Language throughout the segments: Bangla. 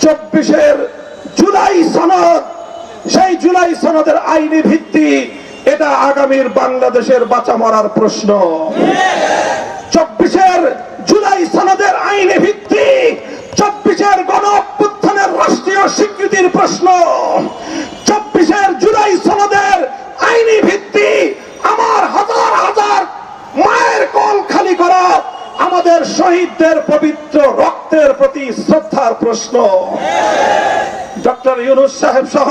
24-এর জুলাই সনদ, সেই জুলাই সনদের আইনি ভিত্তি, এটা আগামীর বাংলাদেশের বাঁচা মরার প্রশ্ন। 24-এর জুলাই সনদের আইনি ভিত্তি 24-এর গণ অভ্যুত্থানের রাষ্ট্রীয় স্বীকৃতির প্রশ্ন। 24-এর জুলাই সনদের আইনি ভিত্তি আমার হাজার হাজার মায়ের কোল খালি করা আমাদের শহীদদের পবিত্র রক্তের প্রতি শ্রদ্ধার প্রশ্ন। ডক্টর ইউনূস সাহেব সহ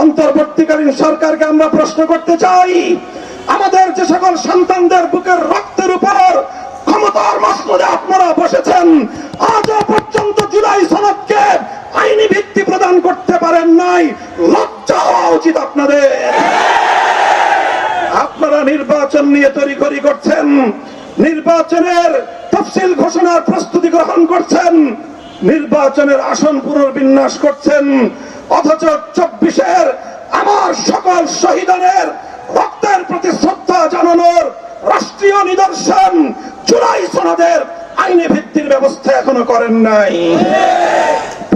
অন্তর্বর্তীকালীন সরকারকে আমরা প্রশ্ন করতে চাই, আমাদের যে সকল সন্তানদের বুকের রক্তের উপর ক্ষমতার মসনদে আপনারা বসেছেন, আজও পর্যন্ত জুলাই সনদকে আইনি ভিত্তি প্রদান করতে পারেন নাই। লজ্জা হওয়া উচিত আপনাদের। আপনারা নির্বাচন নিয়ে তড়িঘড়ি করছেন, নির্বাচনের তফসিল ঘোষণার প্রস্তুতি গ্রহণ করছেন, নির্বাচনের আসন পুনর্বিন্যাস করছেন, অথচ 24-এর আমার সকল শহীদের রক্তের প্রতি শ্রদ্ধা জানানোর রাষ্ট্রীয় নিদর্শন জুলাই সনদের আইনি ভিত্তির ব্যবস্থা এখনো করেন নাই।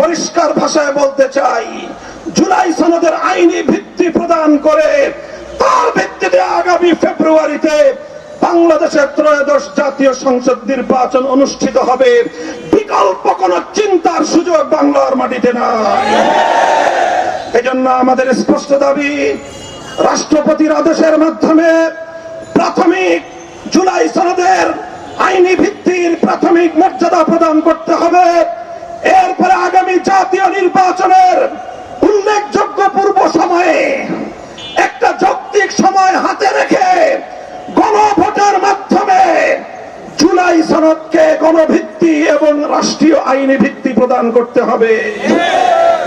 পরিষ্কার ভাষায় বলতে চাই, জুলাই সনদের আইনি ভিত্তি প্রদান করে তার ভিত্তিতে আগামী ফেব্রুয়ারিতে বাংলাদেশের 13শ জাতীয় সংসদ নির্বাচন অনুষ্ঠিত হবে। বিকল্প কোন চিন্তার সুযোগ বাংলার মাটিতে নাই। এজন্য আমাদের স্পষ্ট দাবি, রাষ্ট্রপতির আদেশের মাধ্যমে প্রাথমিক জুলাই সনদের আইনি ভিত্তির প্রাথমিক মর্যাদা প্রদান করতে হবে। এরপরে আগামী জাতীয় নির্বাচনের উল্লেখযোগ্য পূর্ব সময়ে একটা যৌক্তিক সময় হাতে রেখে গণভোটের মাধ্যমে জুলাই সনদকে গণভিত্তি এবং রাষ্ট্রীয় আইনি ভিত্তি প্রদান করতে হবে।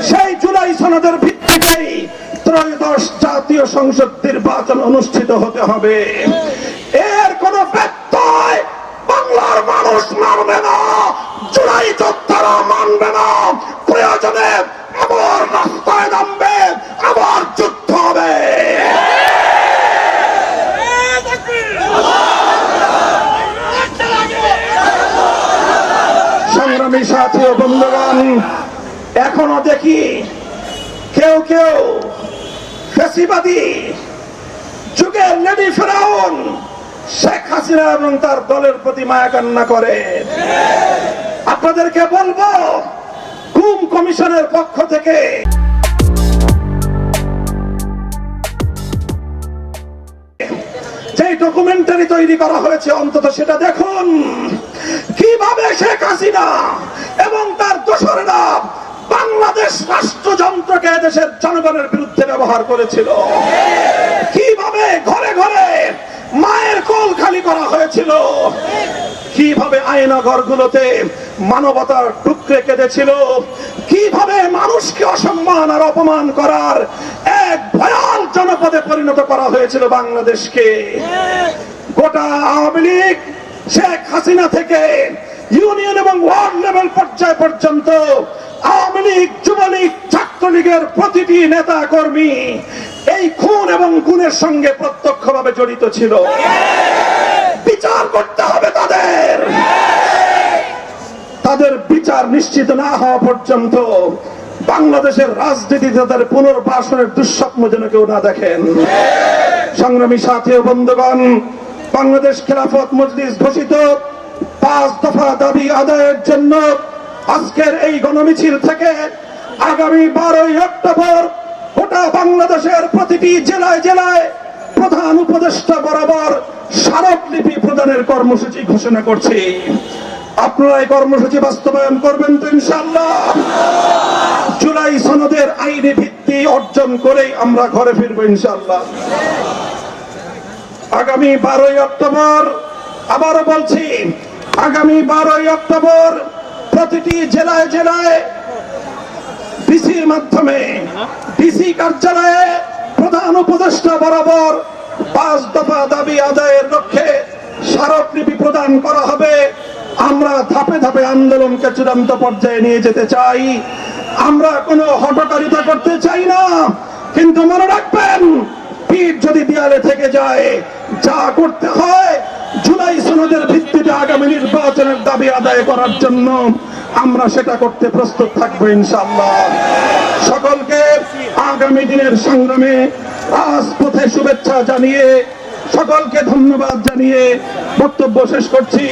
সেই জুলাই সনদের ভিত্তিতেই 13শ জাতীয় সংসদ নির্বাচন অনুষ্ঠিত হতে হবে। এর কোন ব্যত্যয় বাংলার মানুষ মানবে না, জুলাই যোদ্ধারা মানবে না। প্রয়োজনে আবার রাস্তায় নামবে, আবার যুদ্ধ হবে। সংগ্রামী সাথী ও বন্ধুগণ, এখনো দেখি কেউ কেউ ফ্যাসিবাদী যুগের লেডি ফেরাউন শেখ হাসিনা এবং তার দলের প্রতি মায়া কান্না করে। আপনাদেরকে বলবো, গুম কমিশনের পক্ষ থেকে যে ডকুমেন্টারি তৈরি করা হয়েছে, অন্তত সেটা দেখুন কিভাবে শেখ হাসিনা এবং তার দোসরেরা বাংলাদেশ রাষ্ট্রযন্ত্রকে দেশের জনগণের বিরুদ্ধে ব্যবহার করেছিল, কিভাবে ঘরে ঘরে মায়ের কোল খালি করা হয়েছিল, কিভাবে আয়নাঘরগুলোতে মানবতার টুকরে কেঁদেছিল, কিভাবে মানুষকে অসম্মান আর অপমান করার এক ভয়াল জনপদে পরিণত করা হয়েছিল বাংলাদেশকে। গোটা আওয়ামী লীগ শেখ হাসিনা থেকে ইউনিয়ন এবং ওয়ার্ড লেভেল পর্যায় পর্যন্ত আওয়ামী লীগ, যুবলীগ, ছাত্রলীগের প্রতিটি নেতা কর্মী এই খুন এবং গুণের সঙ্গে প্রত্যক্ষভাবে জড়িত ছিল। বিচার করতে হবে তাদের। তাদের বিচার নিশ্চিত না হওয়া পর্যন্ত বাংলাদেশের রাজনীতি তাদের পুনর্বাসনের দুঃস্বপ্ন যেন কেউ না দেখেন। সংগ্রামী সাথী ও বন্ধুগণ, বাংলাদেশ খেলাফত মজলিস ঘোষিত 5 দফা দাবি আদায়ের জন্য আজকের এই গণমিছিল থেকে আগামী 12ই অক্টোবর গোটা বাংলাদেশের প্রতিটি জেলায় জেলায় প্রধান উপদেষ্টা বরাবর স্মারকলিপি প্রদানের কর্মসূচি ঘোষণা করছি। আপনারা এই কর্মসূচি বাস্তবায়ন করবেন তো ইনশাআল্লাহ? জুলাই সনদের আইনি ভিত্তি অর্জন করেই আমরা ঘরে ফিরবো ইনশাআল্লাহ। আগামী 12ই অক্টোবর, আবারও বলছি, আগামী 12ই অক্টোবর প্রতিটি জেলায় জেলায় ডিসির মাধ্যমে ডিসি কার্যালয়ে প্রধান উপদেষ্টা বরাবর 5 দফা দাবি আদায়ের লক্ষ্যে স্মারকলিপি প্রদান করা হবে। আমরা ধাপে ধাপে আন্দোলনকে চূড়ান্ত পর্যায়ে নিয়ে যেতে চাই। আমরা কোনো হঠকারিতা করতে চাই না, কিন্তু মনে রাখবেন, পিঠ যদি দেয়ালে থেকে যায়, যা করতে হয় জুলাই সনদের ভিত্তিতে আগামী নির্বাচনের দাবি আদায় করার জন্য আমরা সেটা করতে প্রস্তুত থাকবো ইনশাআল্লাহ। সকলকে আগামী দিনের সংগ্রামে রাজপথে শুভেচ্ছা জানিয়ে সকলকে ধন্যবাদ জানিয়ে বক্তব্য শেষ করছি।